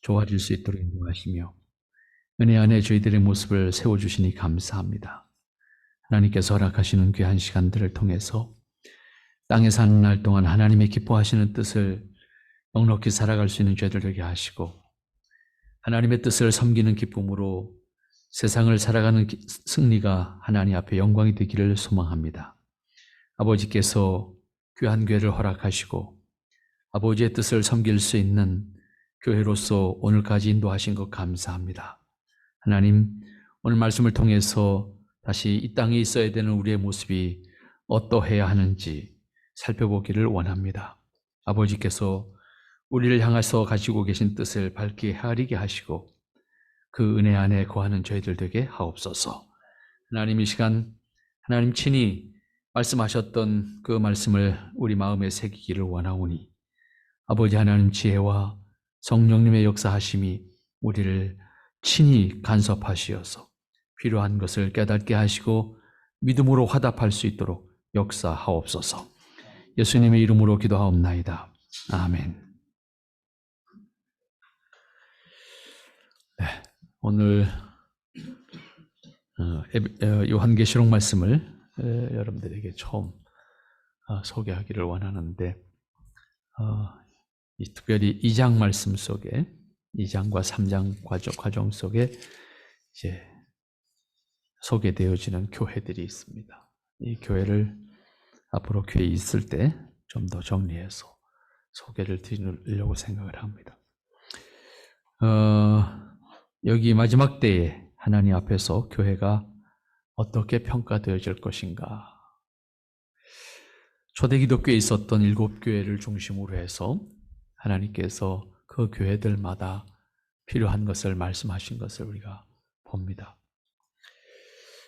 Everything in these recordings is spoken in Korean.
좋아질 수 있도록 인도하시며 은혜 안에 저희들의 모습을 세워주시니 감사합니다. 하나님께서 허락하시는 귀한 시간들을 통해서 땅에 사는 날 동안 하나님의 기뻐하시는 뜻을 넉넉히 살아갈 수 있는 저희들 되게 하시고 하나님의 뜻을 섬기는 기쁨으로 세상을 살아가는 승리가 하나님 앞에 영광이 되기를 소망합니다. 아버지께서 귀한 교회를 허락하시고 아버지의 뜻을 섬길 수 있는 교회로서 오늘까지 인도하신 것 감사합니다. 하나님, 오늘 말씀을 통해서 다시 이 땅에 있어야 되는 우리의 모습이 어떠해야 하는지 살펴보기를 원합니다. 아버지께서 우리를 향해서 가지고 계신 뜻을 밝게 헤아리게 하시고 그 은혜 안에 거하는 저희들 되게 하옵소서. 하나님, 이 시간 하나님 친히 말씀하셨던 그 말씀을 우리 마음에 새기기를 원하오니 아버지 하나님 지혜와 성령님의 역사하심이 우리를 친히 간섭하시어서 필요한 것을 깨닫게 하시고 믿음으로 화답할 수 있도록 역사하옵소서. 예수님의 이름으로 기도하옵나이다. 아멘. 네, 오늘 요한계시록 말씀을 여러분들에게 처음 소개하기를 원하는데 특별히 2장 말씀 속에 2장과 3장 과정 속에 이제 소개되어지는 교회들이 있습니다. 이 교회를 앞으로 교회에 있을 때 좀 더 정리해서 소개를 드리려고 생각을 합니다. 여기 마지막 때에 하나님 앞에서 교회가 어떻게 평가되어질 것인가. 초대 기독교에 있었던 7교회를 중심으로 해서 하나님께서 그 교회들마다 필요한 것을 말씀하신 것을 우리가 봅니다.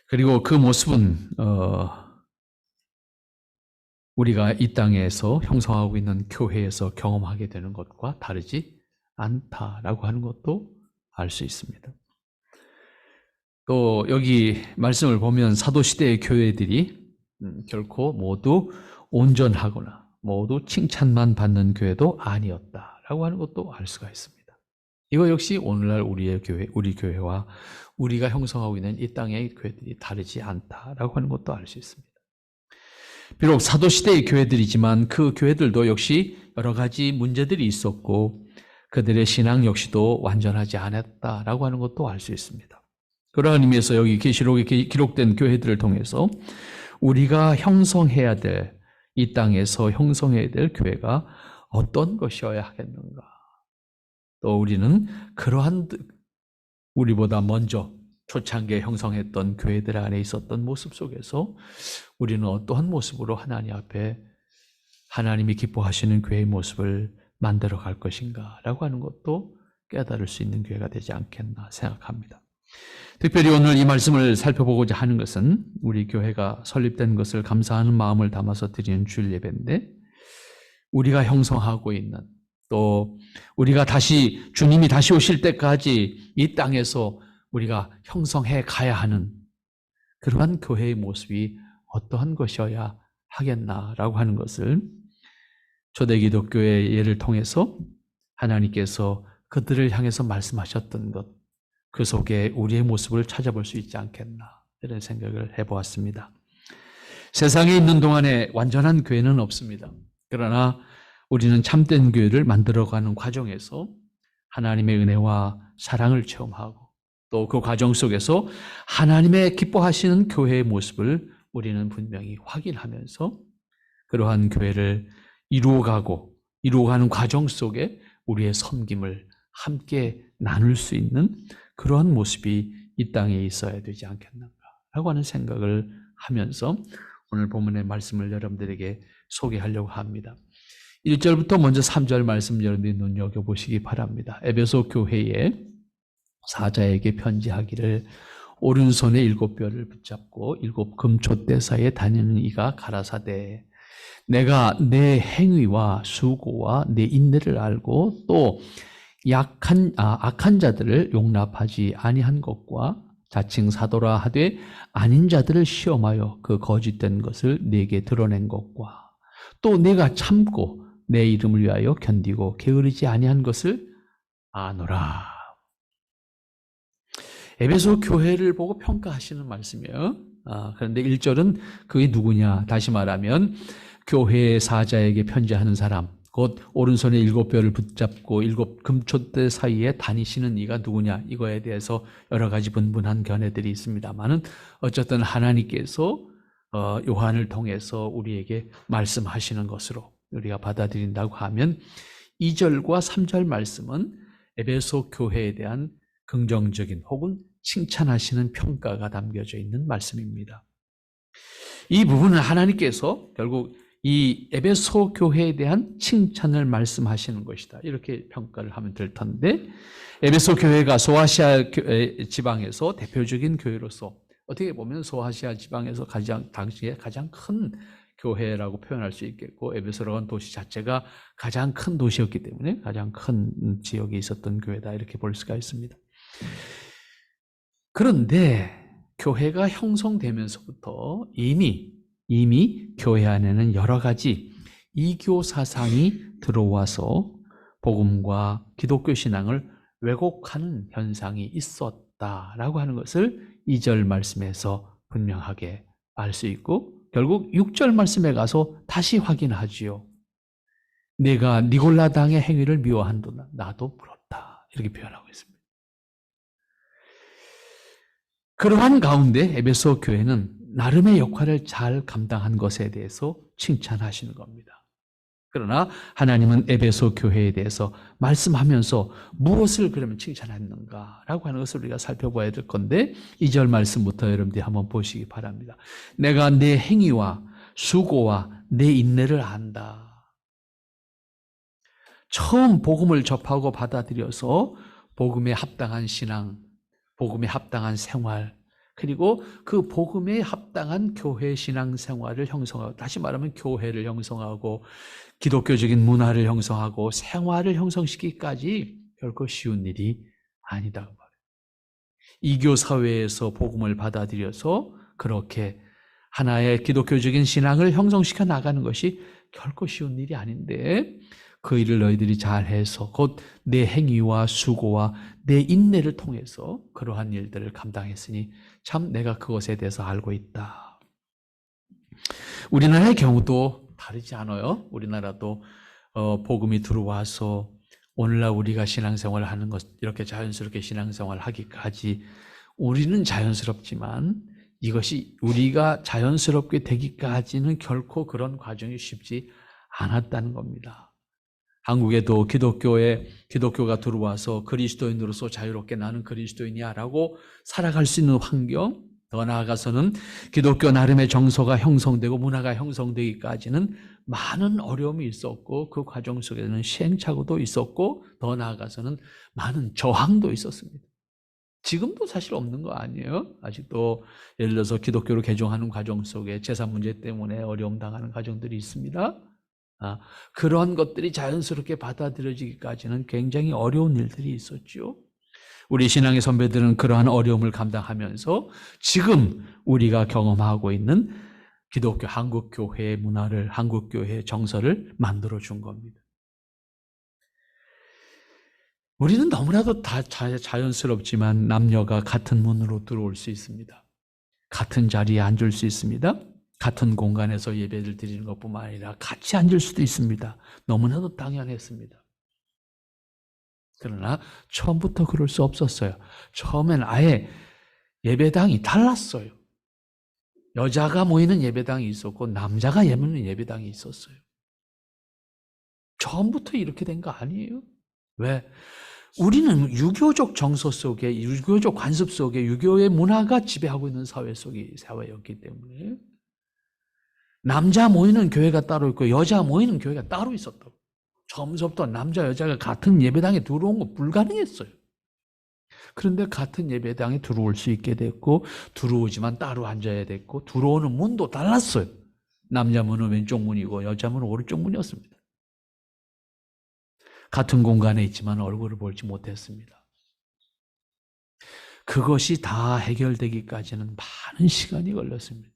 그리고 그 모습은 우리가 이 땅에서 형성하고 있는 교회에서 경험하게 되는 것과 다르지 않다라고 하는 것도 알 수 있습니다. 또 여기 말씀을 보면 사도시대의 교회들이 결코 모두 온전하거나 모두 칭찬만 받는 교회도 아니었다라고 하는 것도 알 수가 있습니다. 이거 역시 오늘날 우리 교회와 우리가 형성하고 있는 이 땅의 교회들이 다르지 않다라고 하는 것도 알 수 있습니다. 비록 사도시대의 교회들이지만 그 교회들도 역시 여러 가지 문제들이 있었고 그들의 신앙 역시도 완전하지 않았다라고 하는 것도 알 수 있습니다. 그러한 의미에서 여기 계시록에 기록된 교회들을 통해서 우리가 형성해야 될, 이 땅에서 형성해야 될 교회가 어떤 것이어야 하겠는가. 또 우리는 그러한 우리보다 먼저 초창기에 형성했던 교회들 안에 있었던 모습 속에서 우리는 어떠한 모습으로 하나님 앞에 하나님이 기뻐하시는 교회의 모습을 만들어 갈 것인가 라고 하는 것도 깨달을 수 있는 교회가 되지 않겠나 생각합니다. 특별히 오늘 이 말씀을 살펴보고자 하는 것은 우리 교회가 설립된 것을 감사하는 마음을 담아서 드리는 주일 예배인데 우리가 형성하고 있는 또 우리가 주님이 다시 오실 때까지 이 땅에서 우리가 형성해 가야 하는 그러한 교회의 모습이 어떠한 것이어야 하겠나라고 하는 것을 초대 기독교의 예를 통해서 하나님께서 그들을 향해서 말씀하셨던 것, 그 속에 우리의 모습을 찾아볼 수 있지 않겠나 이런 생각을 해보았습니다. 세상에 있는 동안에 완전한 교회는 없습니다. 그러나 우리는 참된 교회를 만들어가는 과정에서 하나님의 은혜와 사랑을 체험하고 또 그 과정 속에서 하나님의 기뻐하시는 교회의 모습을 우리는 분명히 확인하면서 그러한 교회를 이루어가는 과정 속에 우리의 섬김을 함께 나눌 수 있는 그러한 모습이 이 땅에 있어야 되지 않겠는가라고 하는 생각을 하면서 오늘 본문의 말씀을 여러분들에게 소개하려고 합니다. 1절부터 먼저 3절 말씀 여러분들이 눈여겨보시기 바랍니다. 에베소 교회에 사자에게 편지하기를 오른손에 7뼈를 붙잡고 7 금촛대 사이에 다니는 이가 가라사대 내가 내 행위와 수고와 내 인내를 알고 또 악한 자들을 용납하지 아니한 것과 자칭 사도라 하되 아닌 자들을 시험하여 그 거짓된 것을 네게 드러낸 것과 또 내가 참고 내 이름을 위하여 견디고 게으르지 아니한 것을 아노라. 에베소 교회를 보고 평가하시는 말씀이에요. 그런데 1절은 그게 누구냐? 다시 말하면 교회의 사자에게 편지하는 사람, 곧 오른손에 7뼈를 붙잡고 7 금촛대 사이에 다니시는 이가 누구냐? 이거에 대해서 여러 가지 분분한 견해들이 있습니다만은 어쨌든 하나님께서 요한을 통해서 우리에게 말씀하시는 것으로 우리가 받아들인다고 하면 2절과 3절 말씀은 에베소 교회에 대한 긍정적인 혹은 칭찬하시는 평가가 담겨져 있는 말씀입니다. 이 부분은 하나님께서 결국 이 에베소 교회에 대한 칭찬을 말씀하시는 것이다. 이렇게 평가를 하면 될 텐데, 에베소 교회가 소아시아 지방에서 대표적인 교회로서 어떻게 보면 소아시아 지방에서 당시에 가장 큰 교회라고 표현할 수 있겠고, 에베소라는 도시 자체가 가장 큰 도시였기 때문에 가장 큰 지역에 있었던 교회다, 이렇게 볼 수가 있습니다. 그런데 교회가 형성되면서부터 이미 교회 안에는 여러 가지 이교 사상이 들어와서 복음과 기독교 신앙을 왜곡하는 현상이 있었다라고 하는 것을 2절 말씀에서 분명하게 알 수 있고, 결국 6절 말씀에 가서 다시 확인하지요. 내가 니골라당의 행위를 미워한도다, 나도 물었다, 이렇게 표현하고 있습니다. 그러한 가운데 에베소 교회는 나름의 역할을 잘 감당한 것에 대해서 칭찬하시는 겁니다. 그러나 하나님은 에베소 교회에 대해서 말씀하면서 무엇을 그러면 칭찬했는가라고 하는 것을 우리가 살펴봐야 될 건데, 2절 말씀부터 여러분들이 한번 보시기 바랍니다. 내가 내 행위와 수고와 내 인내를 안다. 처음 복음을 접하고 받아들여서 복음에 합당한 신앙, 복음에 합당한 생활, 그리고 그 복음에 합당한 교회 신앙 생활을 형성하고, 다시 말하면 교회를 형성하고 기독교적인 문화를 형성하고 생활을 형성시키기까지 결코 쉬운 일이 아니다. 이교 사회에서 복음을 받아들여서 그렇게 하나의 기독교적인 신앙을 형성시켜 나가는 것이 결코 쉬운 일이 아닌데, 그 일을 너희들이 잘해서 곧 내 행위와 수고와 내 인내를 통해서 그러한 일들을 감당했으니 참 내가 그것에 대해서 알고 있다. 우리나라의 경우도 다르지 않아요. 우리나라도 복음이 들어와서 오늘날 우리가 신앙생활을 하는 것, 이렇게 자연스럽게 신앙생활을 하기까지 우리는 자연스럽지만 이것이 우리가 자연스럽게 되기까지는 결코 그런 과정이 쉽지 않았다는 겁니다. 한국에도 기독교가 들어와서 그리스도인으로서 자유롭게 나는 그리스도인이야 라고 살아갈 수 있는 환경, 더 나아가서는 기독교 나름의 정서가 형성되고 문화가 형성되기까지는 많은 어려움이 있었고, 그 과정 속에는 시행착오도 있었고, 더 나아가서는 많은 저항도 있었습니다. 지금도 사실 없는 거 아니에요? 아직도 예를 들어서 기독교로 개종하는 과정 속에 재산 문제 때문에 어려움 당하는 가정들이 있습니다. 그런 것들이 자연스럽게 받아들여지기까지는 굉장히 어려운 일들이 있었죠. 우리 신앙의 선배들은 그러한 어려움을 감당하면서 지금 우리가 경험하고 있는 기독교 한국교회의 문화를, 한국교회의 정서를 만들어준 겁니다. 우리는 너무나도 다 자연스럽지만 남녀가 같은 문으로 들어올 수 있습니다. 같은 자리에 앉을 수 있습니다. 같은 공간에서 예배를 드리는 것뿐만 아니라 같이 앉을 수도 있습니다. 너무나도 당연했습니다. 그러나 처음부터 그럴 수 없었어요. 처음엔 아예 예배당이 달랐어요. 여자가 모이는 예배당이 있었고 남자가 모이는 예배당이 있었어요. 처음부터 이렇게 된 거 아니에요? 왜? 우리는 유교적 정서 속에, 유교적 관습 속에 유교의 문화가 지배하고 있는 사회였기 때문에 남자 모이는 교회가 따로 있고 여자 모이는 교회가 따로 있었다고. 처음부터 남자 여자가 같은 예배당에 들어온 거 불가능했어요. 그런데 같은 예배당에 들어올 수 있게 됐고, 들어오지만 따로 앉아야 됐고, 들어오는 문도 달랐어요. 남자 문은 왼쪽 문이고 여자 문은 오른쪽 문이었습니다. 같은 공간에 있지만 얼굴을 보지 못했습니다. 그것이 다 해결되기까지는 많은 시간이 걸렸습니다.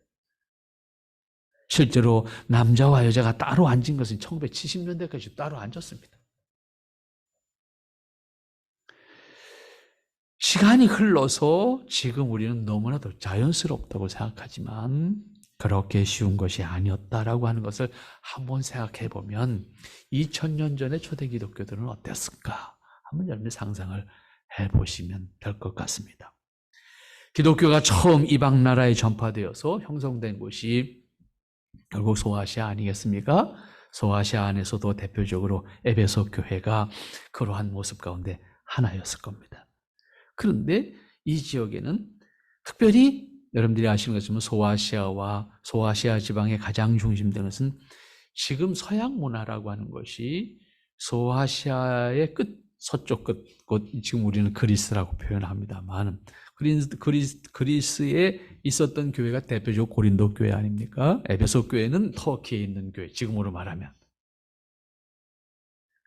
실제로 남자와 여자가 따로 앉은 것은 1970년대까지 따로 앉았습니다. 시간이 흘러서 지금 우리는 너무나도 자연스럽다고 생각하지만 그렇게 쉬운 것이 아니었다라고 하는 것을 한번 생각해 보면 2000년 전의 초대 기독교들은 어땠을까? 한번 여러분이 상상을 해 보시면 될 것 같습니다. 기독교가 처음 이방 나라에 전파되어서 형성된 곳이 결국 소아시아 아니겠습니까? 소아시아 안에서도 대표적으로 에베소 교회가 그러한 모습 가운데 하나였을 겁니다. 그런데 이 지역에는 특별히 여러분들이 아시는 것처럼 소아시아와 소아시아 지방의 가장 중심되는 것은 지금 서양 문화라고 하는 것이 소아시아의 끝, 서쪽 끝, 곧 지금 우리는 그리스라고 표현합니다만 그리스에 있었던 교회가 대표적으로 고린도 교회 아닙니까? 에베소 교회는 터키에 있는 교회, 지금으로 말하면.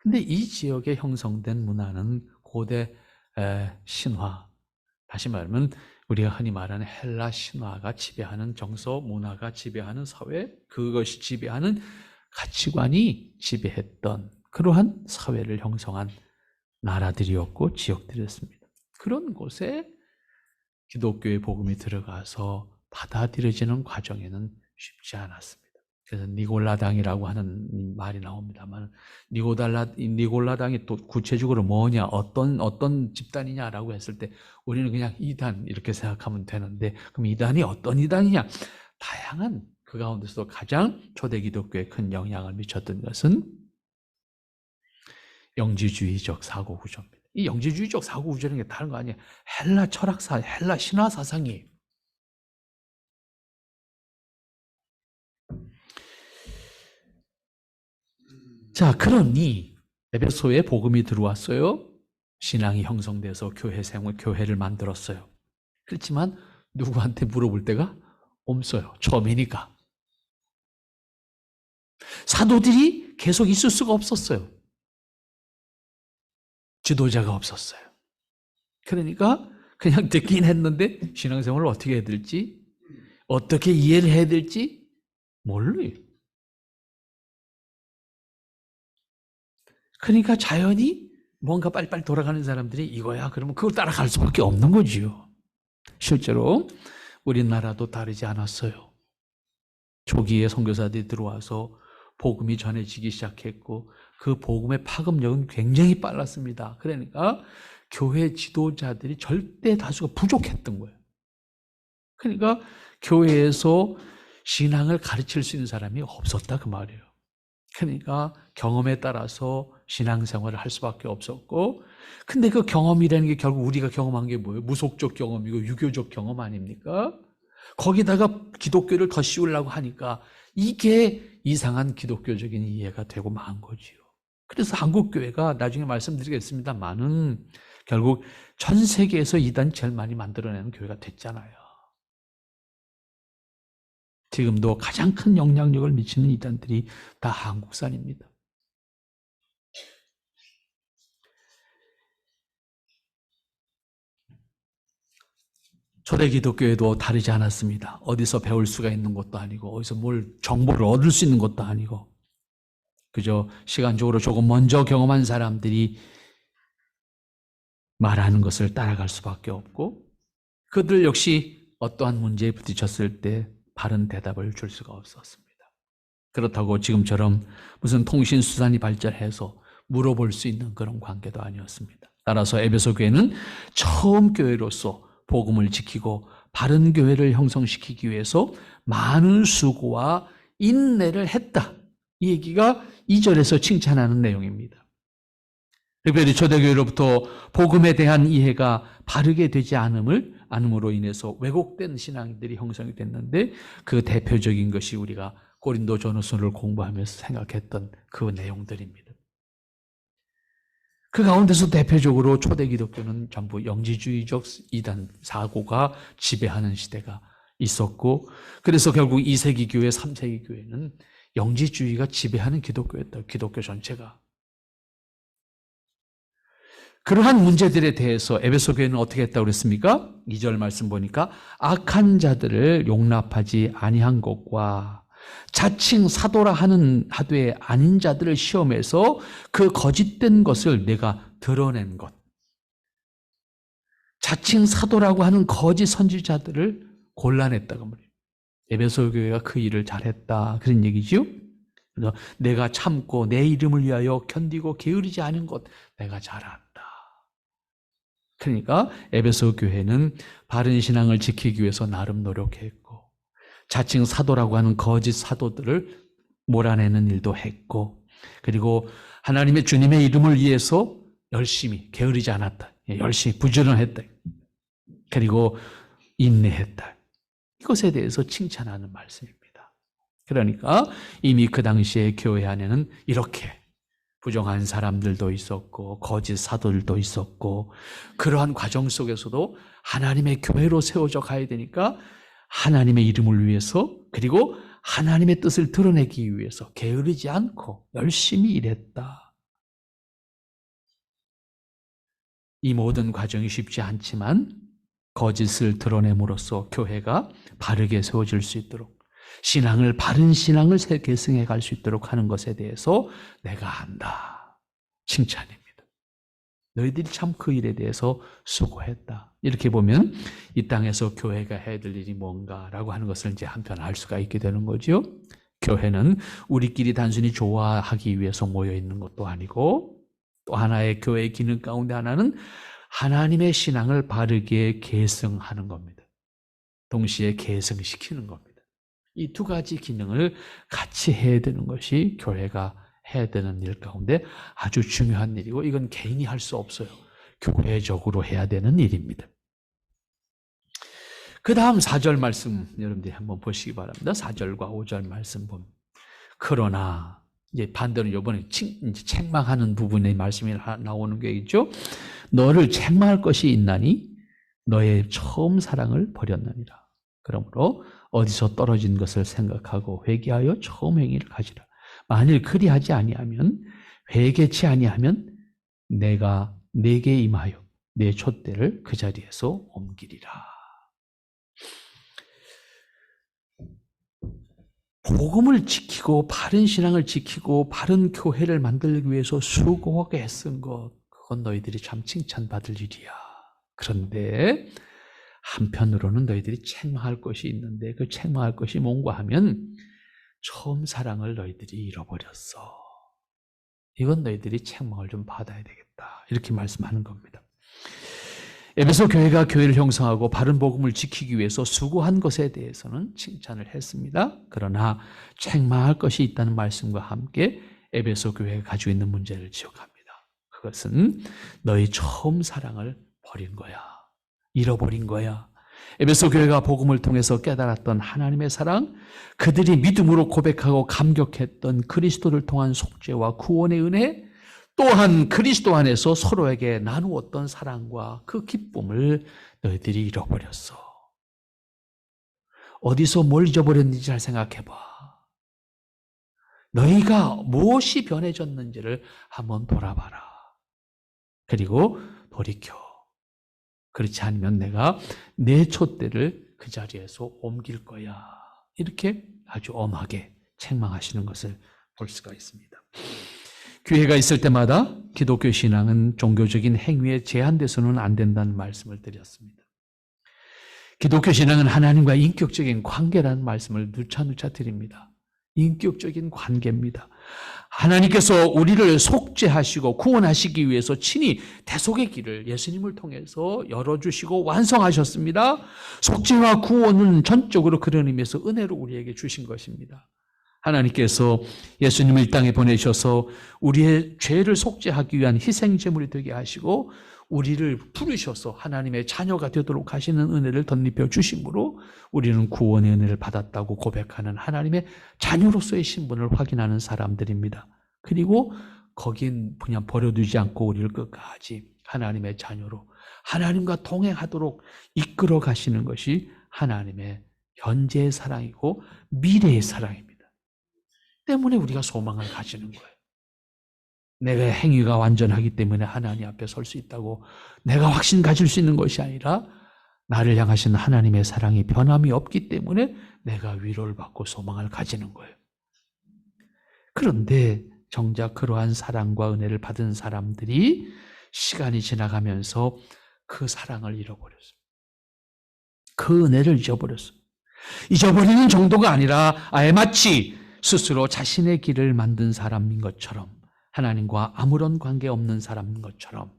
근데 이 지역에 형성된 문화는 고대 신화, 다시 말하면 우리가 흔히 말하는 헬라 신화가 지배하는 정서, 문화가 지배하는 사회, 그것이 지배하는 가치관이 지배했던 그러한 사회를 형성한 나라들이었고 지역들이었습니다. 그런 곳에 기독교의 복음이 들어가서 받아들여지는 과정에는 쉽지 않았습니다. 그래서 니골라당이라고 하는 말이 나옵니다만 니골라당이 또 구체적으로 뭐냐, 어떤 집단이냐라고 했을 때 우리는 그냥 이단 이렇게 생각하면 되는데, 그럼 이단이 어떤 이단이냐? 다양한, 그 가운데서도 가장 초대 기독교에 큰 영향을 미쳤던 것은 영지주의적 사고 구조입니다. 이 영지주의적 사고 구조라는 게 다른 거 아니에요. 헬라 철학사, 헬라 신화 사상이에요. 자, 그러니 에베소에 복음이 들어왔어요. 신앙이 형성돼서 교회 생활, 교회를 만들었어요. 그렇지만 누구한테 물어볼 데가 없어요. 처음이니까. 사도들이 계속 있을 수가 없었어요. 지도자가 없었어요. 그러니까 그냥 듣긴 했는데 신앙생활을 어떻게 해야 될지, 어떻게 이해를 해야 될지 몰라요. 그러니까 자연히 뭔가 빨리빨리 돌아가는 사람들이 이거야 그러면 그걸 따라갈 수밖에 없는 거지요. 실제로 우리나라도 다르지 않았어요. 초기에 선교사들이 들어와서 복음이 전해지기 시작했고 그 복음의 파급력은 굉장히 빨랐습니다. 그러니까 교회 지도자들이 절대 다수가 부족했던 거예요. 그러니까 교회에서 신앙을 가르칠 수 있는 사람이 없었다 그 말이에요. 그러니까 경험에 따라서 신앙생활을 할 수밖에 없었고, 근데 그 경험이라는 게 결국 우리가 경험한 게 뭐예요? 무속적 경험이고 유교적 경험 아닙니까? 거기다가 기독교를 더 씌우려고 하니까 이게 이상한 기독교적인 이해가 되고 만 거지요. 그래서 한국교회가 나중에 말씀드리겠습니다만은 결국 전 세계에서 이단 제일 많이 만들어내는 교회가 됐잖아요. 지금도 가장 큰 영향력을 미치는 이단들이 다 한국산입니다. 초대 기독교에도 다르지 않았습니다. 어디서 배울 수가 있는 것도 아니고 어디서 뭘 정보를 얻을 수 있는 것도 아니고 그저 시간적으로 조금 먼저 경험한 사람들이 말하는 것을 따라갈 수밖에 없고 그들 역시 어떠한 문제에 부딪혔을 때 바른 대답을 줄 수가 없었습니다. 그렇다고 지금처럼 무슨 통신 수단이 발달해서 물어볼 수 있는 그런 관계도 아니었습니다. 따라서 에베소 교회는 처음 교회로서 복음을 지키고 바른 교회를 형성시키기 위해서 많은 수고와 인내를 했다. 이 얘기가 2절에서 칭찬하는 내용입니다. 특별히 초대교회로부터 복음에 대한 이해가 바르게 되지 않음으로 인해서 왜곡된 신앙들이 형성이 됐는데 그 대표적인 것이 우리가 고린도 전후서를 공부하면서 생각했던 그 내용들입니다. 그 가운데서 대표적으로 초대 기독교는 전부 영지주의적 이단 사고가 지배하는 시대가 있었고 그래서 결국 2세기 교회, 3세기 교회는 영지주의가 지배하는 기독교였다. 기독교 전체가. 그러한 문제들에 대해서 에베소 교회는 어떻게 했다고 그랬습니까? 2절 말씀 보니까 악한 자들을 용납하지 아니한 것과 자칭 사도라 하되 아닌 자들을 시험해서 그 거짓된 것을 내가 드러낸 것. 자칭 사도라고 하는 거짓 선지자들을 골라냈다고 말이에요. 에베소 교회가 그 일을 잘했다, 그런 얘기죠. 그래서 내가 참고 내 이름을 위하여 견디고 게으르지 않은 것 내가 잘한다. 그러니까 에베소 교회는 바른 신앙을 지키기 위해서 나름 노력했고, 자칭 사도라고 하는 거짓 사도들을 몰아내는 일도 했고, 그리고 하나님의 주님의 이름을 위해서 열심히 게으르지 않았다, 열심히 부지런했다, 그리고 인내했다. 이것에 대해서 칭찬하는 말씀입니다. 그러니까 이미 그 당시에 교회 안에는 이렇게 부정한 사람들도 있었고 거짓 사도들도 있었고, 그러한 과정 속에서도 하나님의 교회로 세워져 가야 되니까 하나님의 이름을 위해서, 그리고 하나님의 뜻을 드러내기 위해서 게으르지 않고 열심히 일했다. 이 모든 과정이 쉽지 않지만 거짓을 드러냄으로써 교회가 바르게 세워질 수 있도록, 신앙을, 바른 신앙을 계승해 갈 수 있도록 하는 것에 대해서 내가 한다, 칭찬입니다. 너희들이 참 그 일에 대해서 수고했다. 이렇게 보면 이 땅에서 교회가 해야 될 일이 뭔가라고 하는 것을 이제 한편 알 수가 있게 되는 거죠. 교회는 우리끼리 단순히 좋아하기 위해서 모여 있는 것도 아니고, 또 하나의 교회의 기능 가운데 하나는 하나님의 신앙을 바르게 계승하는 겁니다. 동시에 계승시키는 겁니다. 이 두 가지 기능을 같이 해야 되는 것이 교회가 해야 되는 일 가운데 아주 중요한 일이고, 이건 개인이 할 수 없어요. 교회적으로 해야 되는 일입니다. 그 다음 4절 말씀 여러분들이 한번 보시기 바랍니다. 4절과 5절 말씀 보면, 그러나 이제 반대로 이번에 책망하는 부분의 말씀이 나오는 게 있죠. 너를 책망할 것이 있나니 너의 처음 사랑을 버렸느니라. 그러므로 어디서 떨어진 것을 생각하고 회개하여 처음 행위를 가지라. 만일 그리하지 아니하면, 회개치 아니하면 내가 네게 임하여 내 촛대를 그 자리에서 옮기리라. 복음을 지키고 바른 신앙을 지키고 바른 교회를 만들기 위해서 수고하게 애쓴 것, 그건 너희들이 참 칭찬받을 일이야. 그런데 한편으로는 너희들이 책망할 것이 있는데, 그 책망할 것이 뭔가 하면 처음 사랑을 너희들이 잃어버렸어. 이건 너희들이 책망을 좀 받아야 되겠다, 이렇게 말씀하는 겁니다. 에베소 교회가 교회를 형성하고 바른 복음을 지키기 위해서 수고한 것에 대해서는 칭찬을 했습니다. 그러나 책망할 것이 있다는 말씀과 함께 에베소 교회가 가지고 있는 문제를 지적합니다. 그것은 너희 처음 사랑을 버린 거야, 잃어버린 거야. 에베소 교회가 복음을 통해서 깨달았던 하나님의 사랑, 그들이 믿음으로 고백하고 감격했던 그리스도를 통한 속죄와 구원의 은혜, 또한 그리스도 안에서 서로에게 나누었던 사랑과 그 기쁨을 너희들이 잃어버렸어. 어디서 뭘 잊어버렸는지 잘 생각해봐. 너희가 무엇이 변해졌는지를 한번 돌아봐라. 그리고 돌이켜. 그렇지 않으면 내가 내 촛대를 그 자리에서 옮길 거야. 이렇게 아주 엄하게 책망하시는 것을 볼 수가 있습니다. 기회가 있을 때마다 기독교 신앙은 종교적인 행위에 제한돼서는 안 된다는 말씀을 드렸습니다. 기독교 신앙은 하나님과 인격적인 관계라는 말씀을 누차 드립니다. 인격적인 관계입니다. 하나님께서 우리를 속죄하시고 구원하시기 위해서 친히 대속의 길을 예수님을 통해서 열어주시고 완성하셨습니다. 속죄와 구원은 전적으로 그런 의미에서 은혜로 우리에게 주신 것입니다. 하나님께서 예수님을 이 땅에 보내셔서 우리의 죄를 속죄하기 위한 희생제물이 되게 하시고 우리를 부르셔서 하나님의 자녀가 되도록 하시는 은혜를 덧입혀 주심으로 우리는 구원의 은혜를 받았다고 고백하는 하나님의 자녀로서의 신분을 확인하는 사람들입니다. 그리고 거긴 그냥 버려두지 않고 우리를 끝까지 하나님의 자녀로 하나님과 동행하도록 이끌어 가시는 것이 하나님의 현재의 사랑이고 미래의 사랑입니다. 때문에 우리가 소망을 가지는 거예요. 내가 행위가 완전하기 때문에 하나님 앞에 설 수 있다고 내가 확신 가질 수 있는 것이 아니라 나를 향하신 하나님의 사랑이 변함이 없기 때문에 내가 위로를 받고 소망을 가지는 거예요. 그런데 정작 그러한 사랑과 은혜를 받은 사람들이 시간이 지나가면서 그 사랑을 잃어버렸어요. 그 은혜를 잊어버렸어요. 잊어버리는 정도가 아니라 아예 마치 스스로 자신의 길을 만든 사람인 것처럼, 하나님과 아무런 관계 없는 사람인 것처럼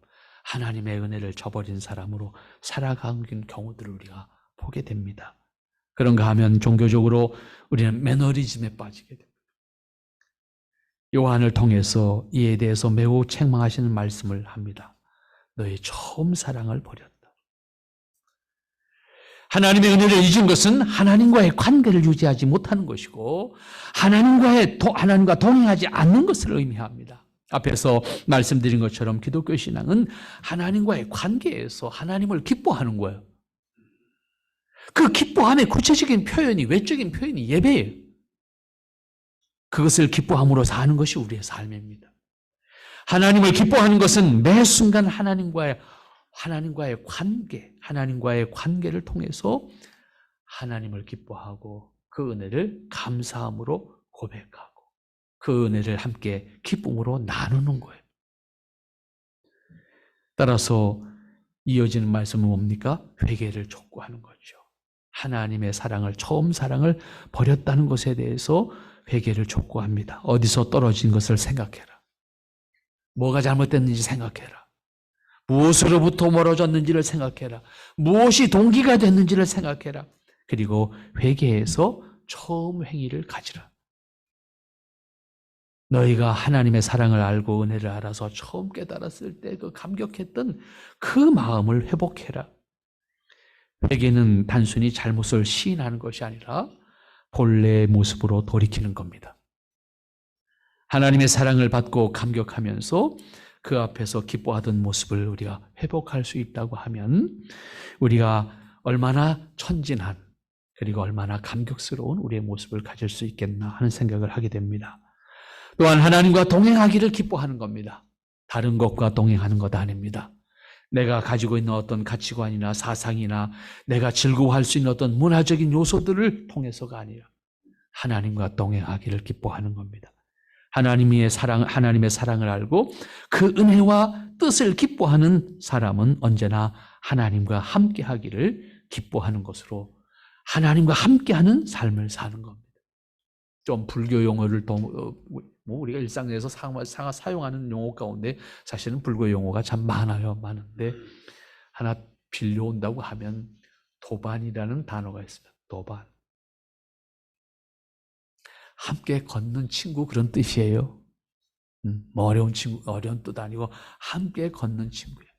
하나님의 은혜를 저버린 사람으로 살아가는 경우들을 우리가 보게 됩니다. 그런가 하면 종교적으로 우리는 매너리즘에 빠지게 됩니다. 요한을 통해서 이에 대해서 매우 책망하시는 말씀을 합니다. 너의 처음 사랑을 버렸다. 하나님의 은혜를 잊은 것은 하나님과의 관계를 유지하지 못하는 것이고 하나님과 동행하지 않는 것을 의미합니다. 앞에서 말씀드린 것처럼 기독교 신앙은 하나님과의 관계에서 하나님을 기뻐하는 거예요. 그 기뻐함의 구체적인 표현이, 외적인 표현이 예배예요. 그것을 기뻐함으로 사는 것이 우리의 삶입니다. 하나님을 기뻐하는 것은 매 순간 하나님과의 관계, 하나님과의 관계를 통해서 하나님을 기뻐하고 그 은혜를 감사함으로 고백하고 그 은혜를 함께 기쁨으로 나누는 거예요. 따라서 이어지는 말씀은 뭡니까? 회개를 촉구하는 거죠. 하나님의 사랑을, 처음 사랑을 버렸다는 것에 대해서 회개를 촉구합니다. 어디서 떨어진 것을 생각해라. 뭐가 잘못됐는지 생각해라. 무엇으로부터 멀어졌는지를 생각해라. 무엇이 동기가 됐는지를 생각해라. 그리고 회개해서 처음 행위를 가지라. 너희가 하나님의 사랑을 알고 은혜를 알아서 처음 깨달았을 때 그 감격했던 그 마음을 회복해라. 회개는 단순히 잘못을 시인하는 것이 아니라 본래의 모습으로 돌이키는 겁니다. 하나님의 사랑을 받고 감격하면서 그 앞에서 기뻐하던 모습을 우리가 회복할 수 있다고 하면 우리가 얼마나 천진한 그리고 얼마나 감격스러운 우리의 모습을 가질 수 있겠나 하는 생각을 하게 됩니다. 또한 하나님과 동행하기를 기뻐하는 겁니다. 다른 것과 동행하는 것 아닙니다. 내가 가지고 있는 어떤 가치관이나 사상이나 내가 즐거워할 수 있는 어떤 문화적인 요소들을 통해서가 아니라 하나님과 동행하기를 기뻐하는 겁니다. 하나님의 사랑을 알고 그 은혜와 뜻을 기뻐하는 사람은 언제나 하나님과 함께하기를 기뻐하는 것으로 하나님과 함께하는 삶을 사는 겁니다. 좀 불교 용어를 우리가 일상에서 사용하는 용어 가운데 사실은 불교 용어가 참 많은데 하나 빌려온다고 하면 도반이라는 단어가 있습니다. 도반. 함께 걷는 친구 그런 뜻이에요. 어려운 뜻 아니고 함께 걷는 친구예요.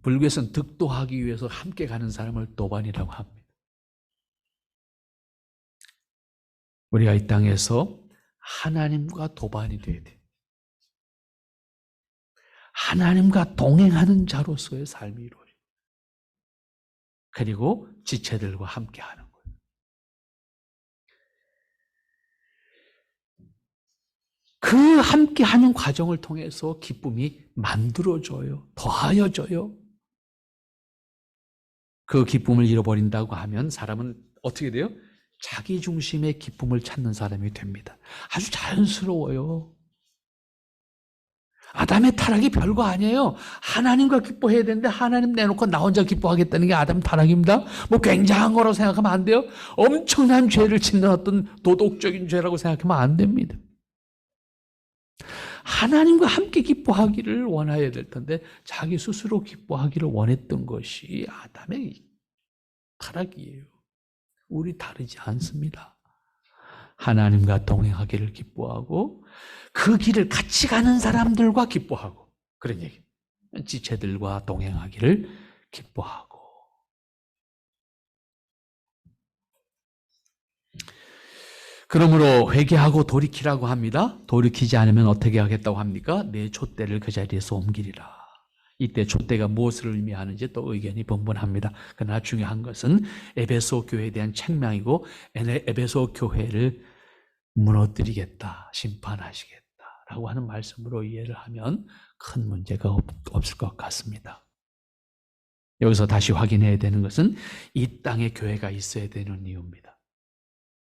불교에서는 득도하기 위해서 함께 가는 사람을 도반이라고 합니다. 우리가 이 땅에서 하나님과 도반이 돼야 돼. 하나님과 동행하는 자로서의 삶이 이루어져. 그리고 지체들과 함께하는 거예요. 그 함께하는 과정을 통해서 기쁨이 만들어져요. 더하여져요. 그 기쁨을 잃어버린다고 하면 사람은 어떻게 돼요? 자기 중심의 기쁨을 찾는 사람이 됩니다. 아주 자연스러워요. 아담의 타락이 별거 아니에요. 하나님과 기뻐해야 되는데 하나님 내놓고 나 혼자 기뻐하겠다는 게 아담 타락입니다. 뭐 굉장한 거라고 생각하면 안 돼요. 엄청난 죄를 짓는 어떤 도덕적인 죄라고 생각하면 안 됩니다. 하나님과 함께 기뻐하기를 원해야 될 텐데 자기 스스로 기뻐하기를 원했던 것이 아담의 타락이에요. 우리 다르지 않습니다. 하나님과 동행하기를 기뻐하고 그 길을 같이 가는 사람들과 기뻐하고 그런 얘기. 지체들과 동행하기를 기뻐하고. 그러므로 회개하고 돌이키라고 합니다. 돌이키지 않으면 어떻게 하겠다고 합니까? 내 촛대를 그 자리에서 옮기리라. 이때 촛대가 무엇을 의미하는지 또 의견이 분분합니다. 그러나 중요한 것은 에베소 교회에 대한 책망이고 에베소 교회를 무너뜨리겠다, 심판하시겠다라고 하는 말씀으로 이해를 하면 큰 문제가 없을 것 같습니다. 여기서 다시 확인해야 되는 것은 이 땅에 교회가 있어야 되는 이유입니다.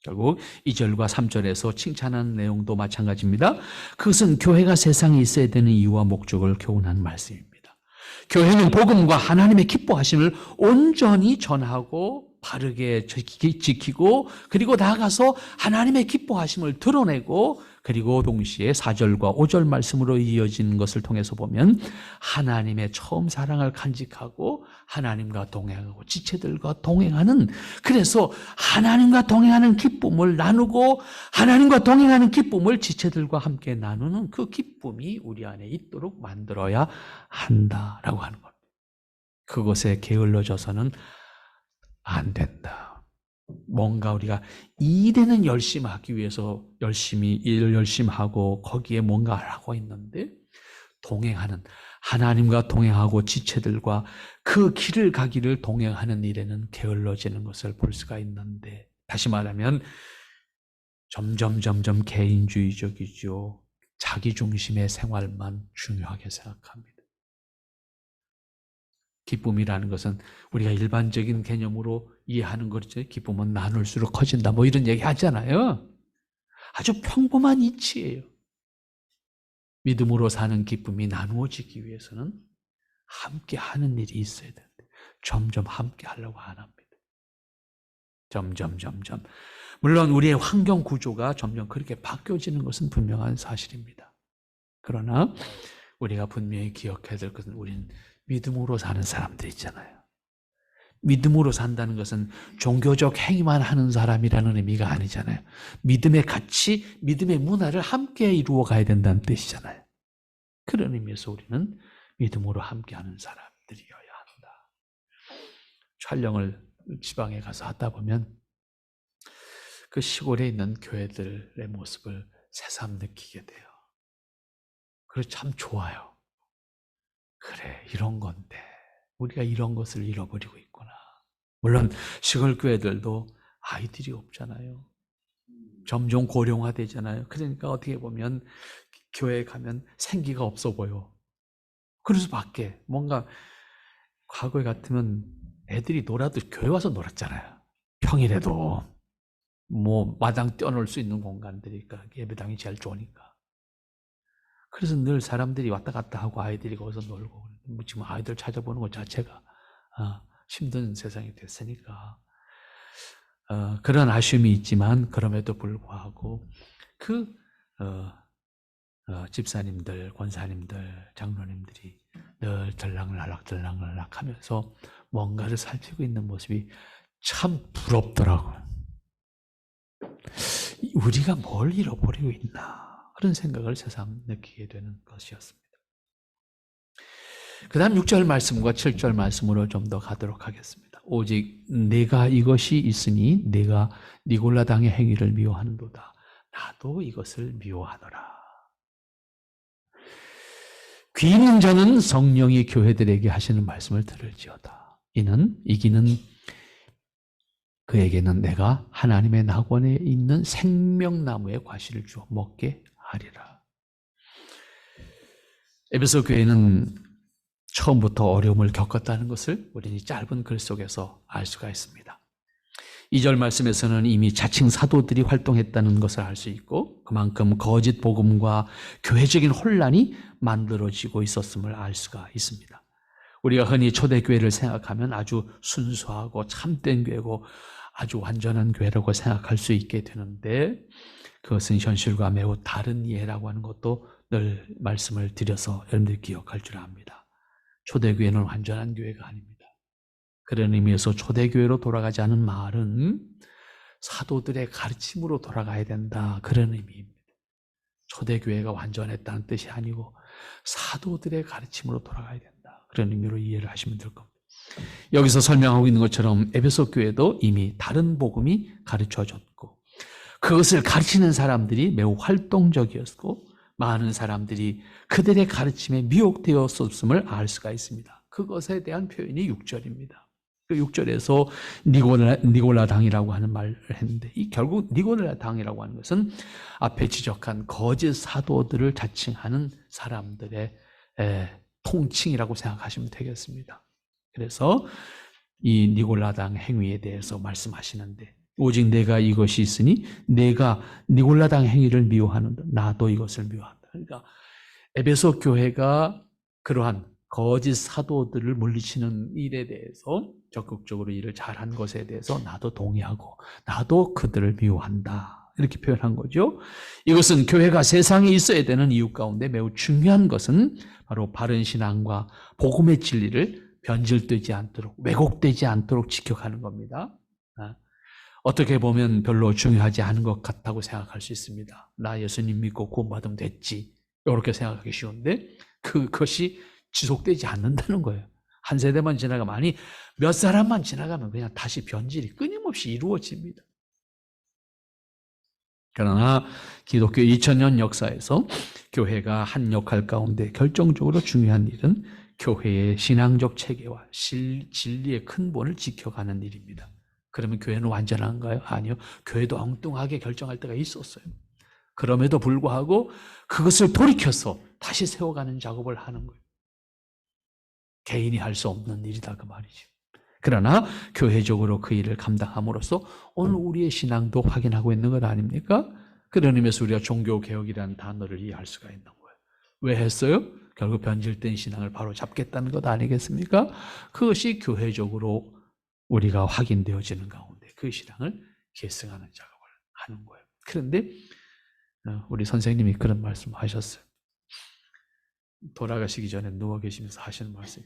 결국 2절과 3절에서 칭찬하는 내용도 마찬가지입니다. 그것은 교회가 세상에 있어야 되는 이유와 목적을 교훈하는 말씀입니다. 교회는 복음과 하나님의 기뻐하심을 온전히 전하고 바르게 지키고 그리고 나아가서 하나님의 기뻐하심을 드러내고 그리고 동시에 4절과 5절 말씀으로 이어지는 것을 통해서 보면 하나님의 처음 사랑을 간직하고 하나님과 동행하고 지체들과 동행하는, 그래서 하나님과 동행하는 기쁨을 나누고 하나님과 동행하는 기쁨을 지체들과 함께 나누는 그 기쁨이 우리 안에 있도록 만들어야 한다라고 하는 겁니다. 그것에 게을러져서는 안 된다. 뭔가 우리가 일에는 열심히 하기 위해서 일을 열심히 하고 거기에 뭔가 하고 있는데 동행하는, 하나님과 동행하고 지체들과 그 길을 가기를 동행하는 일에는 게을러지는 것을 볼 수가 있는데, 다시 말하면 점점 개인주의적이죠. 자기 중심의 생활만 중요하게 생각합니다. 기쁨이라는 것은 우리가 일반적인 개념으로 이해하는 거죠. 기쁨은 나눌수록 커진다. 뭐 이런 얘기 하잖아요. 아주 평범한 이치예요. 믿음으로 사는 기쁨이 나누어지기 위해서는 함께 하는 일이 있어야 되는데 점점 함께 하려고 안 합니다. 점점. 물론 우리의 환경 구조가 점점 그렇게 바뀌어지는 것은 분명한 사실입니다. 그러나 우리가 분명히 기억해야 될 것은 우리는 믿음으로 사는 사람들 있잖아요. 믿음으로 산다는 것은 종교적 행위만 하는 사람이라는 의미가 아니잖아요. 믿음의 가치, 믿음의 문화를 함께 이루어 가야 된다는 뜻이잖아요. 그런 의미에서 우리는 믿음으로 함께하는 사람들이어야 한다. 촬영을 지방에 가서 하다 보면 그 시골에 있는 교회들의 모습을 새삼 느끼게 돼요. 그래서 참 좋아요. 그래, 이런 건데 우리가 이런 것을 잃어버리고 있구나. 물론 시골 교회들도 아이들이 없잖아요. 점점 고령화되잖아요. 그러니까 어떻게 보면 교회에 가면 생기가 없어 보여. 그래서 밖에 뭔가 과거에 같으면 애들이 놀아도 교회 와서 놀았잖아요. 평일에도 뭐 마당 뛰어놀 수 있는 공간들이 예배당이 제일 좋으니까. 그래서 늘 사람들이 왔다 갔다 하고 아이들이 거기서 놀고, 지금 아이들 찾아보는 것 자체가 힘든 세상이 됐으니까 그런 아쉬움이 있지만, 그럼에도 불구하고 그 집사님들, 권사님들, 장로님들이 늘 들락날락 하면서 뭔가를 살피고 있는 모습이 참 부럽더라고요. 우리가 뭘 잃어버리고 있나, 그런 생각을 새삼 느끼게 되는 것이었습니다. 그 다음 6절 말씀과 7절 말씀으로 좀 더 가도록 하겠습니다. 오직 내가 이것이 있으니 내가 니골라당의 행위를 미워하는도다. 나도 이것을 미워하노라. 귀 있는 자는 성령이 교회들에게 하시는 말씀을 들을지어다. 이기는 그에게는 내가 하나님의 낙원에 있는 생명나무의 과실을 주어 먹게 하리라. 에베소 교회는 처음부터 어려움을 겪었다는 것을 우리는 이 짧은 글 속에서 알 수가 있습니다. 2절 말씀에서는 이미 자칭 사도들이 활동했다는 것을 알 수 있고, 그만큼 거짓 복음과 교회적인 혼란이 만들어지고 있었음을 알 수가 있습니다. 우리가 흔히 초대교회를 생각하면 아주 순수하고 참된 교회고 아주 완전한 교회라고 생각할 수 있게 되는데, 그것은 현실과 매우 다른 이해라고 하는 것도 늘 말씀을 드려서 여러분들이 기억할 줄 압니다. 초대교회는 완전한 교회가 아닙니다. 그런 의미에서 초대교회로 돌아가지 않은 말은 사도들의 가르침으로 돌아가야 된다, 그런 의미입니다. 초대교회가 완전했다는 뜻이 아니고 사도들의 가르침으로 돌아가야 된다, 그런 의미로 이해를 하시면 될 겁니다. 여기서 설명하고 있는 것처럼 에베소 교회도 이미 다른 복음이 가르쳐졌고, 그것을 가르치는 사람들이 매우 활동적이었고, 많은 사람들이 그들의 가르침에 미혹되었음을 알 수가 있습니다. 그것에 대한 표현이 6절입니다. 그 6절에서 니골라 당이라고 하는 말을 했는데, 결국 니골라 당이라고 하는 것은 앞에 지적한 거짓 사도들을 자칭하는 사람들의 통칭이라고 생각하시면 되겠습니다. 그래서 이 니골라 당 행위에 대해서 말씀하시는데, 오직 내가 이것이 있으니 내가 니골라 당 행위를 미워하는다. 나도 이것을 미워한다. 그러니까 에베소 교회가 그러한 거짓 사도들을 물리치는 일에 대해서 적극적으로 일을 잘한 것에 대해서 나도 동의하고 나도 그들을 미워한다. 이렇게 표현한 거죠. 이것은 교회가 세상에 있어야 되는 이유 가운데 매우 중요한 것은 바로 바른 신앙과 복음의 진리를 변질되지 않도록, 왜곡되지 않도록 지켜가는 겁니다. 어떻게 보면 별로 중요하지 않은 것 같다고 생각할 수 있습니다. 나 예수님 믿고 구원받으면 됐지. 이렇게 생각하기 쉬운데 그것이 지속되지 않는다는 거예요. 한 세대만 지나가면, 아니 몇 사람만 지나가면 그냥 다시 변질이 끊임없이 이루어집니다. 그러나 기독교 2000년 역사에서 교회가 한 역할 가운데 결정적으로 중요한 일은 교회의 신앙적 체계와 진리의 근본을 지켜가는 일입니다. 그러면 교회는 완전한가요? 아니요. 교회도 엉뚱하게 결정할 때가 있었어요. 그럼에도 불구하고 그것을 돌이켜서 다시 세워가는 작업을 하는 거예요. 개인이 할 수 없는 일이다 그 말이죠. 그러나 교회적으로 그 일을 감당함으로써 오늘 우리의 신앙도 확인하고 있는 것 아닙니까? 그런 의미에서 우리가 종교개혁이라는 단어를 이해할 수가 있는 거예요. 왜 했어요? 결국 변질된 신앙을 바로 잡겠다는 것 아니겠습니까? 그것이 교회적으로 우리가 확인되어지는 가운데 그 신앙을 계승하는 작업을 하는 거예요. 그런데 우리 선생님이 그런 말씀 하셨어요. 돌아가시기 전에 누워 계시면서 하시는 말씀이,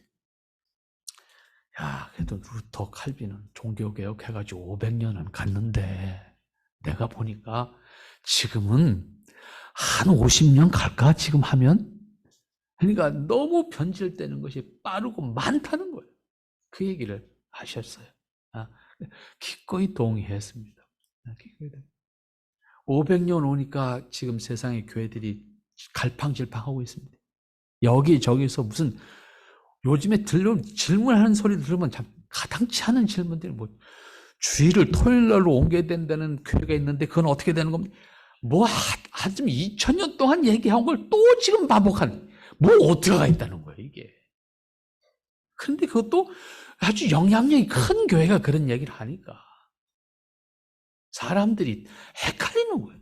야, 그래도 루터, 칼빈은 종교개혁 해가지고 500년은 갔는데 내가 보니까 지금은 한 50년 갈까 지금 하면? 그러니까 너무 변질되는 것이 빠르고 많다는 거예요. 그 얘기를 하셨어요. 기꺼이 동의했습니다. 500년 오니까 지금 세상의 교회들이 갈팡질팡하고 있습니다. 여기저기서 무슨 요즘에 질문하는 소리 들으면 참 가당치 않은 질문들이, 뭐 주일을 토요일날로 옮겨야 된다는 교회가 있는데 그건 어떻게 되는 겁니까? 뭐 한좀 2000년 동안 얘기한 걸 또 지금 반복하는, 뭐 어떻게가 있다는 거예요 이게. 그런데 그것도 아주 영향력이 큰 교회가 그런 얘기를 하니까 사람들이 헷갈리는 거예요.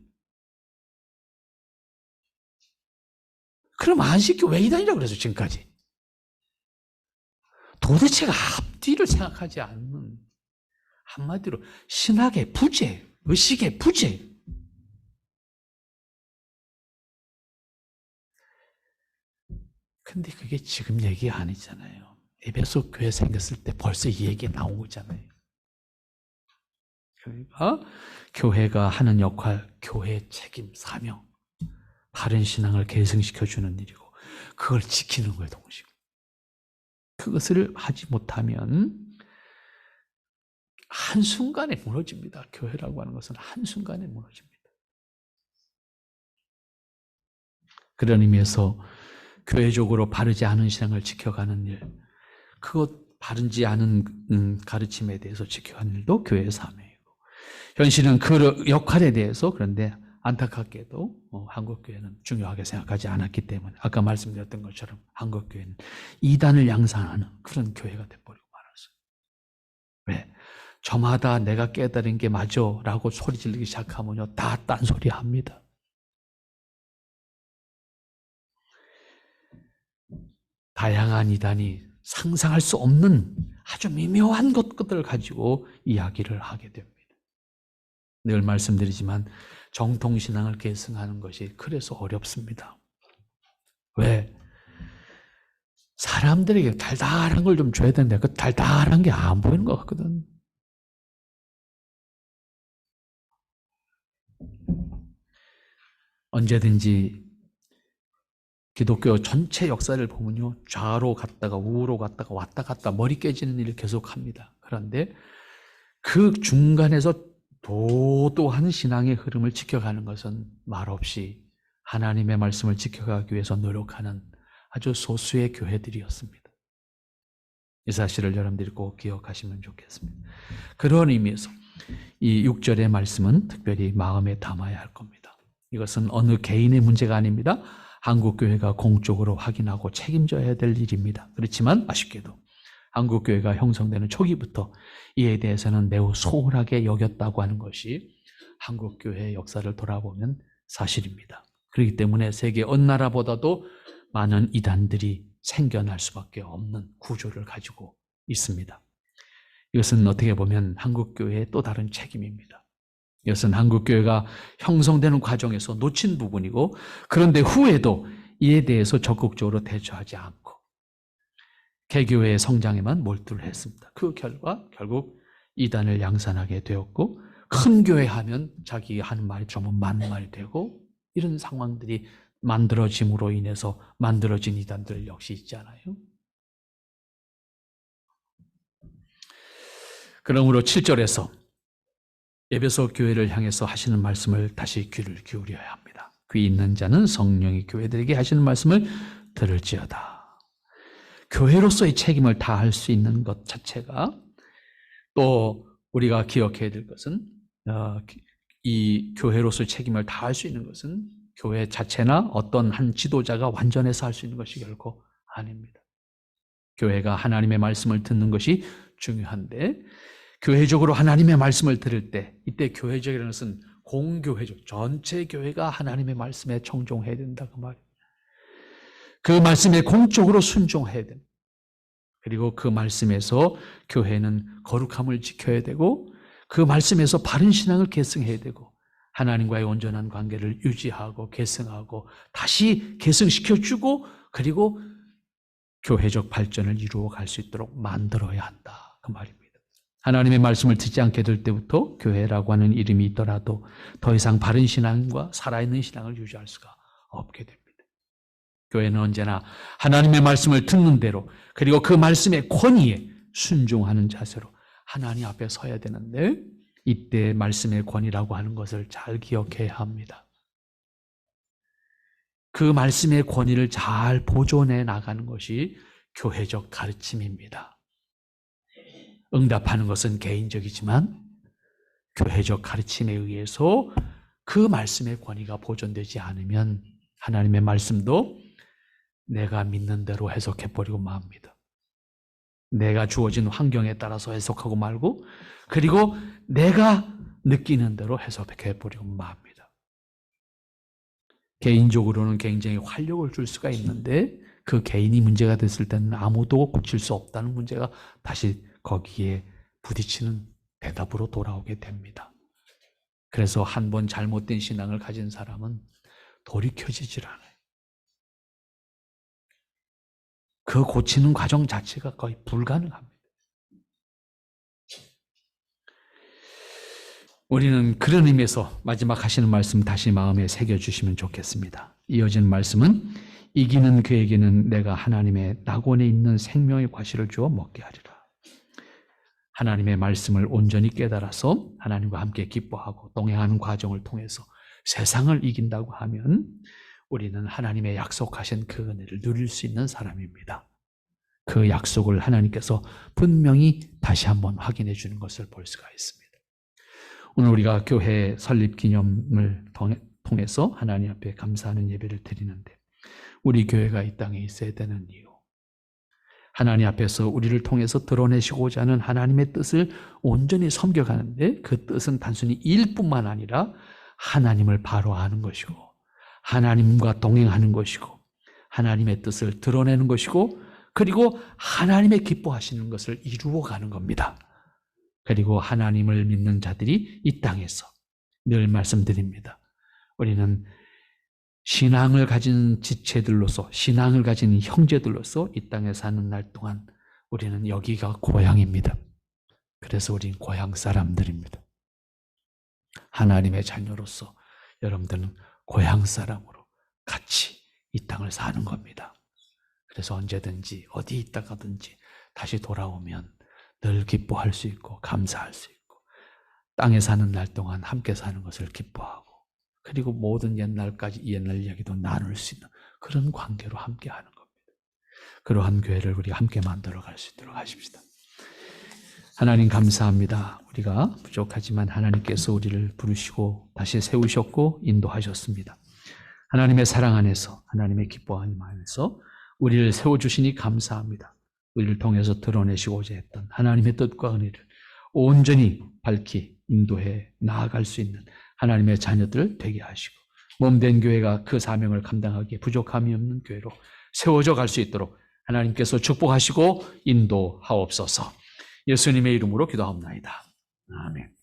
그럼 안식교 왜 이다니라고 그래서 지금까지 도대체가 앞뒤를 생각하지 않는, 한마디로 신학의 부재, 의식의 부재. 근데 그게 지금 얘기 아니잖아요. 에베소 교회 생겼을 때 벌써 이 얘기 나온 거잖아요. 그러니까 교회가 하는 역할, 교회의 책임, 사명, 바른 신앙을 계승시켜주는 일이고 그걸 지키는 거예요, 동시에. 그것을 하지 못하면 한순간에 무너집니다. 교회라고 하는 것은 한순간에 무너집니다. 그런 의미에서 교회적으로 바르지 않은 신앙을 지켜가는 일, 그것 바르지 않은 가르침에 대해서 지켜가는 일도 교회의 사명이고, 현실은 그 역할에 대해서 그런데 안타깝게도 한국교회는 중요하게 생각하지 않았기 때문에 아까 말씀드렸던 것처럼 한국교회는 이단을 양산하는 그런 교회가 돼버리고 말았어요. 왜? 저마다 내가 깨달은 게 맞아 라고 소리 지르기 시작하면요 다 딴소리 합니다. 다양한 이단이 상상할 수 없는 아주 미묘한 것들을 가지고 이야기를 하게 됩니다. 늘 말씀드리지만 정통신앙을 계승하는 것이 그래서 어렵습니다. 왜? 사람들에게 달달한 걸 좀 줘야 되는데 그 달달한 게 안 보이는 것 같거든. 언제든지 기독교 전체 역사를 보면요, 좌로 갔다가 우로 갔다가 왔다 갔다 머리 깨지는 일을 계속합니다. 그런데 그 중간에서 도도한 신앙의 흐름을 지켜가는 것은 말없이 하나님의 말씀을 지켜가기 위해서 노력하는 아주 소수의 교회들이었습니다. 이 사실을 여러분들이 꼭 기억하시면 좋겠습니다. 그런 의미에서 이 6절의 말씀은 특별히 마음에 담아야 할 겁니다. 이것은 어느 개인의 문제가 아닙니다. 한국교회가 공적으로 확인하고 책임져야 될 일입니다. 그렇지만 아쉽게도 한국교회가 형성되는 초기부터 이에 대해서는 매우 소홀하게 여겼다고 하는 것이 한국교회의 역사를 돌아보면 사실입니다. 그렇기 때문에 세계 어느 나라보다도 많은 이단들이 생겨날 수밖에 없는 구조를 가지고 있습니다. 이것은 어떻게 보면 한국교회의 또 다른 책임입니다. 이것은 한국교회가 형성되는 과정에서 놓친 부분이고, 그런데 후에도 이에 대해서 적극적으로 대처하지 않고 개교회의 성장에만 몰두를 했습니다. 그 결과 결국 이단을 양산하게 되었고, 큰 교회 하면 자기 하는 말이 전부 맞는 말이 되고, 이런 상황들이 만들어짐으로 인해서 만들어진 이단들 역시 있잖아요. 그러므로 7절에서 에베소 교회를 향해서 하시는 말씀을 다시 귀를 기울여야 합니다. 귀 있는 자는 성령이 교회들에게 하시는 말씀을 들을지어다. 교회로서의 책임을 다할 수 있는 것 자체가, 또 우리가 기억해야 될 것은, 이 교회로서의 책임을 다할 수 있는 것은 교회 자체나 어떤 한 지도자가 완전해서 할 수 있는 것이 결코 아닙니다. 교회가 하나님의 말씀을 듣는 것이 중요한데, 교회적으로 하나님의 말씀을 들을 때, 이때 교회적이라는 것은 공교회적, 전체 교회가 하나님의 말씀에 청종해야 된다, 그 말이에요. 그 말씀에 공적으로 순종해야 됩니다. 그리고 그 말씀에서 교회는 거룩함을 지켜야 되고, 그 말씀에서 바른 신앙을 계승해야 되고, 하나님과의 온전한 관계를 유지하고 계승하고 다시 계승시켜주고, 그리고 교회적 발전을 이루어 갈 수 있도록 만들어야 한다, 그 말입니다. 하나님의 말씀을 듣지 않게 될 때부터 교회라고 하는 이름이 있더라도 더 이상 바른 신앙과 살아있는 신앙을 유지할 수가 없게 됩니다. 교회는 언제나 하나님의 말씀을 듣는 대로, 그리고 그 말씀의 권위에 순종하는 자세로 하나님 앞에 서야 되는데, 이때 말씀의 권위라고 하는 것을 잘 기억해야 합니다. 그 말씀의 권위를 잘 보존해 나가는 것이 교회적 가르침입니다. 응답하는 것은 개인적이지만 교회적 가르침에 의해서 그 말씀의 권위가 보존되지 않으면 하나님의 말씀도 내가 믿는 대로 해석해버리고 맙니다. 내가 주어진 환경에 따라서 해석하고 말고, 그리고 내가 느끼는 대로 해석해버리고 맙니다. 개인적으로는 굉장히 활력을 줄 수가 있는데, 그 개인이 문제가 됐을 때는 아무도 고칠 수 없다는 문제가 다시 거기에 부딪히는 대답으로 돌아오게 됩니다. 그래서 한 번 잘못된 신앙을 가진 사람은 돌이켜지질 않아요. 그 고치는 과정 자체가 거의 불가능합니다. 우리는 그런 의미에서 마지막 하시는 말씀 다시 마음에 새겨주시면 좋겠습니다. 이어진 말씀은, 이기는 그에게는 내가 하나님의 낙원에 있는 생명의 과실을 주어 먹게 하리라. 하나님의 말씀을 온전히 깨달아서 하나님과 함께 기뻐하고 동행하는 과정을 통해서 세상을 이긴다고 하면 우리는 하나님의 약속하신 그 은혜를 누릴 수 있는 사람입니다. 그 약속을 하나님께서 분명히 다시 한번 확인해 주는 것을 볼 수가 있습니다. 오늘 우리가 교회 설립 기념을 통해서 하나님 앞에 감사하는 예배를 드리는데, 우리 교회가 이 땅에 있어야 되는 이유, 하나님 앞에서 우리를 통해서 드러내시고자 하는 하나님의 뜻을 온전히 섬겨가는데, 그 뜻은 단순히 일뿐만 아니라 하나님을 바로 아는 것이고, 하나님과 동행하는 것이고, 하나님의 뜻을 드러내는 것이고, 그리고 하나님의 기뻐하시는 것을 이루어가는 겁니다. 그리고 하나님을 믿는 자들이 이 땅에서, 늘 말씀드립니다, 우리는 신앙을 가진 지체들로서, 신앙을 가진 형제들로서 이 땅에 사는 날 동안 우리는 여기가 고향입니다. 그래서 우리는 고향 사람들입니다. 하나님의 자녀로서 여러분들은 고향 사람으로 같이 이 땅을 사는 겁니다. 그래서 언제든지 어디 있다가든지 다시 돌아오면 늘 기뻐할 수 있고 감사할 수 있고, 땅에 사는 날 동안 함께 사는 것을 기뻐하고, 그리고 모든 옛날 이야기도 나눌 수 있는 그런 관계로 함께 하는 겁니다. 그러한 교회를 우리 함께 만들어갈 수 있도록 하십시다. 하나님 감사합니다. 우리가 부족하지만 하나님께서 우리를 부르시고 다시 세우셨고 인도하셨습니다. 하나님의 사랑 안에서, 하나님의 기뻐함 안에서 우리를 세워주시니 감사합니다. 우리를 통해서 드러내시고자 했던 하나님의 뜻과 은혜를 온전히 밝히 인도해 나아갈 수 있는 하나님의 자녀들 되게 하시고, 몸된 교회가 그 사명을 감당하기에 부족함이 없는 교회로 세워져 갈 수 있도록 하나님께서 축복하시고 인도하옵소서. 예수님의 이름으로 기도합나이다. 아멘.